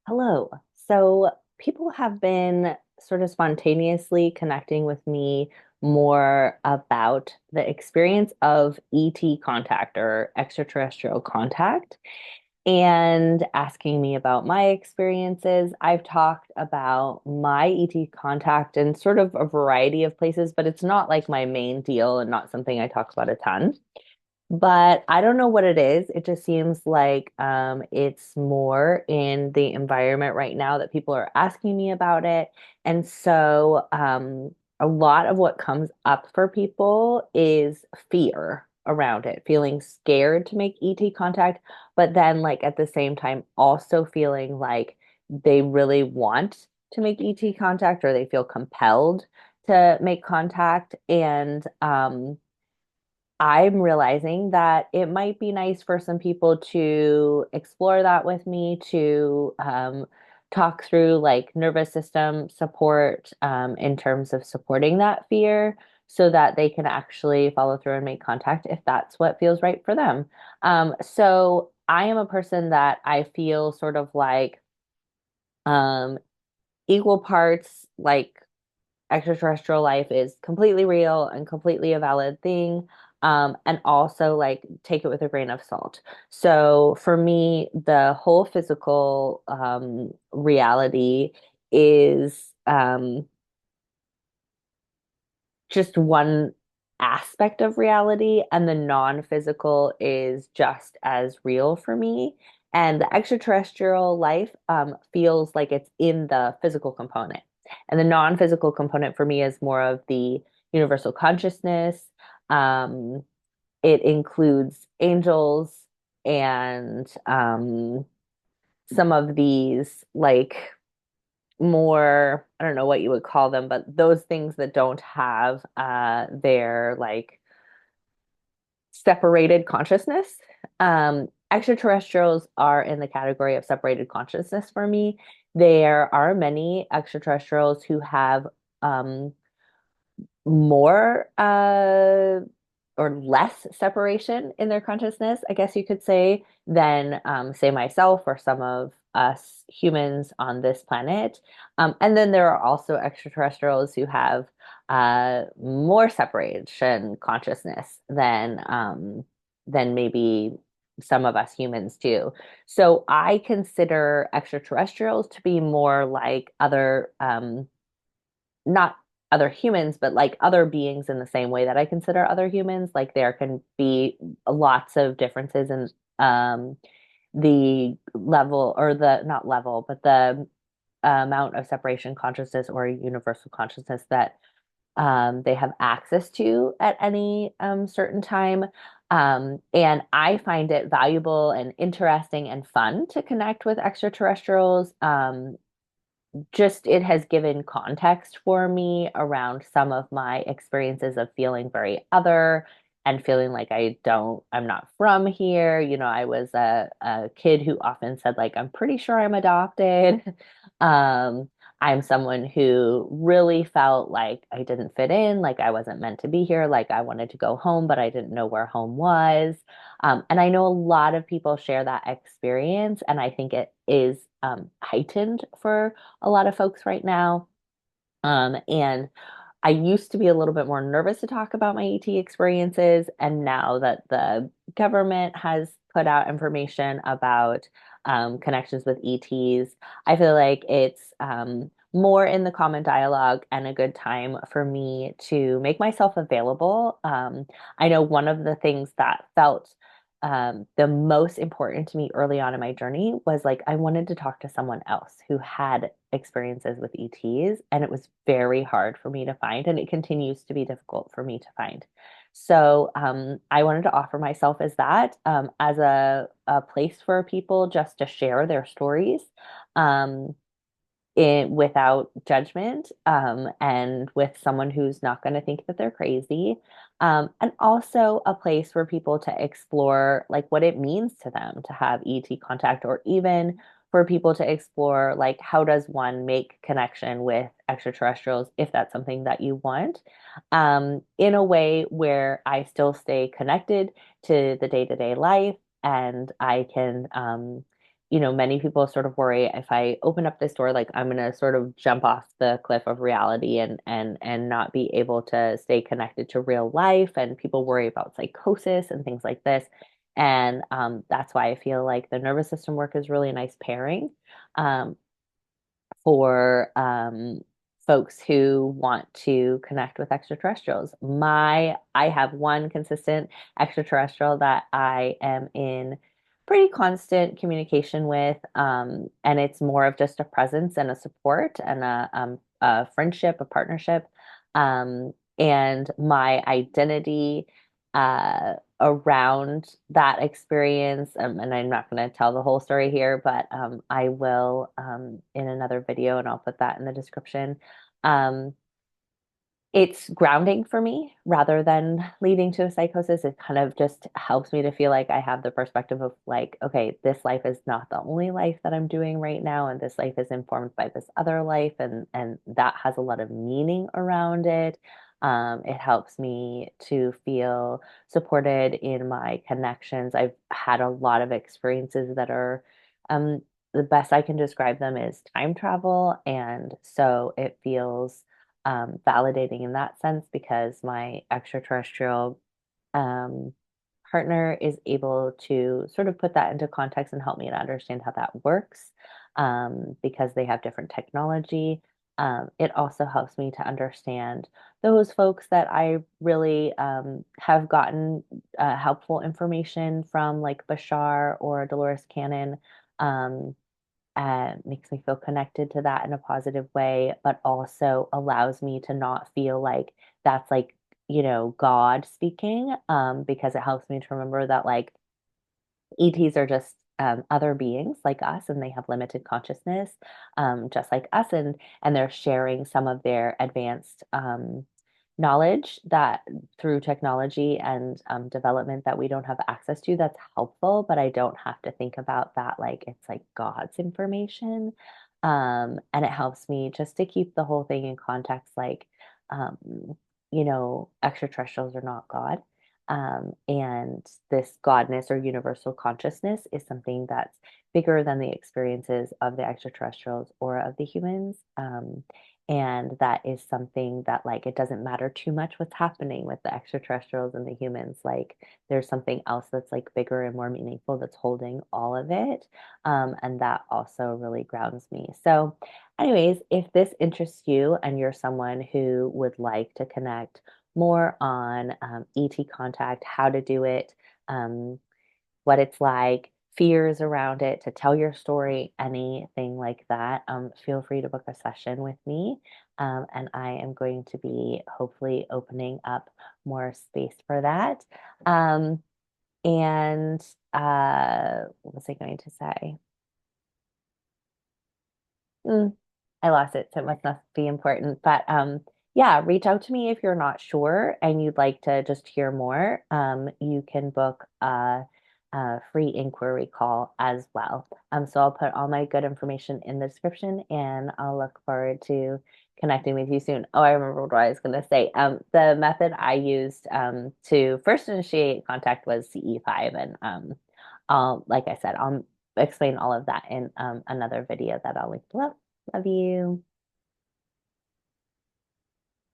Hello. So people have been sort of spontaneously connecting with me more about the experience of ET contact or extraterrestrial contact and asking me about my experiences. I've talked about my ET contact in sort of a variety of places, but it's not like my main deal and not something I talk about a ton. But I don't know what it is. It just seems like it's more in the environment right now that people are asking me about it. And so a lot of what comes up for people is fear around it, feeling scared to make ET contact, but then like at the same time also feeling like they really want to make ET contact or they feel compelled to make contact. And I'm realizing that it might be nice for some people to explore that with me, to talk through like nervous system support in terms of supporting that fear so that they can actually follow through and make contact if that's what feels right for them. So I am a person that I feel sort of like um, equal parts like extraterrestrial life is completely real and completely a valid thing. And also like take it with a grain of salt. So for me, the whole physical reality is just one aspect of reality, and the non-physical is just as real for me. And the extraterrestrial life feels like it's in the physical component. And the non-physical component for me is more of the universal consciousness. Um, it includes angels and some of these like more, I don't know what you would call them, but those things that don't have their like separated consciousness. Extraterrestrials are in the category of separated consciousness for me. There are many extraterrestrials who have um, more or less separation in their consciousness, I guess you could say, than say myself or some of us humans on this planet. And then there are also extraterrestrials who have more separation consciousness than maybe some of us humans do. So I consider extraterrestrials to be more like other not other humans, but like other beings in the same way that I consider other humans. Like there can be lots of differences in um, the level or the not level, but the amount of separation consciousness or universal consciousness that they have access to at any certain time. And I find it valuable and interesting and fun to connect with extraterrestrials. Just it has given context for me around some of my experiences of feeling very other and feeling like I'm not from here. You know, I was a kid who often said, like, I'm pretty sure I'm adopted. Um, I'm someone who really felt like I didn't fit in, like I wasn't meant to be here, like I wanted to go home, but I didn't know where home was. And I know a lot of people share that experience, and I think it is heightened for a lot of folks right now. And I used to be a little bit more nervous to talk about my ET experiences. And now that the government has put out information about connections with ETs, I feel like it's more in the common dialogue and a good time for me to make myself available. I know one of the things that felt the most important to me early on in my journey was like I wanted to talk to someone else who had experiences with ETs, and it was very hard for me to find, and it continues to be difficult for me to find. So I wanted to offer myself as that as a place for people just to share their stories. Um, without judgment and with someone who's not going to think that they're crazy. And also a place for people to explore like what it means to them to have ET contact, or even for people to explore like how does one make connection with extraterrestrials if that's something that you want, in a way where I still stay connected to the day-to-day life and I can many people sort of worry if I open up this door, like I'm gonna sort of jump off the cliff of reality and not be able to stay connected to real life. And people worry about psychosis and things like this. And that's why I feel like the nervous system work is really a nice pairing. Um, for folks who want to connect with extraterrestrials. I have one consistent extraterrestrial that I am in pretty constant communication with, and it's more of just a presence and a support and a friendship, a partnership. And my identity around that experience. And I'm not going to tell the whole story here, but I will in another video, and I'll put that in the description. Um, it's grounding for me rather than leading to a psychosis. It kind of just helps me to feel like I have the perspective of like, okay, this life is not the only life that I'm doing right now, and this life is informed by this other life, and that has a lot of meaning around it. It helps me to feel supported in my connections. I've had a lot of experiences that are um, the best I can describe them is time travel, and so it feels validating in that sense because my extraterrestrial um, partner is able to sort of put that into context and help me to understand how that works because they have different technology. It also helps me to understand those folks that I really have gotten helpful information from, like Bashar or Dolores Cannon. Um, makes me feel connected to that in a positive way, but also allows me to not feel like that's like, God speaking, because it helps me to remember that like ETs are just other beings like us, and they have limited consciousness, just like us, and they're sharing some of their advanced knowledge that through technology and development that we don't have access to. That's helpful, but I don't have to think about that like it's like God's information. And it helps me just to keep the whole thing in context, like, um, extraterrestrials are not God. And this godness or universal consciousness is something that's bigger than the experiences of the extraterrestrials or of the humans. And that is something that, like, it doesn't matter too much what's happening with the extraterrestrials and the humans. Like, there's something else that's like bigger and more meaningful that's holding all of it. And that also really grounds me. So, anyways, if this interests you and you're someone who would like to connect more on ET contact, how to do it, um, what it's like, fears around it, to tell your story, anything like that, feel free to book a session with me. And I am going to be hopefully opening up more space for that. Um, and what was I going to say? Mm, I lost it, so it must not be important. But yeah, reach out to me if you're not sure and you'd like to just hear more. You can book a free inquiry call as well. So I'll put all my good information in the description, and I'll look forward to connecting with you soon. Oh, I remember what I was going to say. The method I used to first initiate contact was CE5, and like I said, I'll explain all of that in another video that I'll link below. Love you.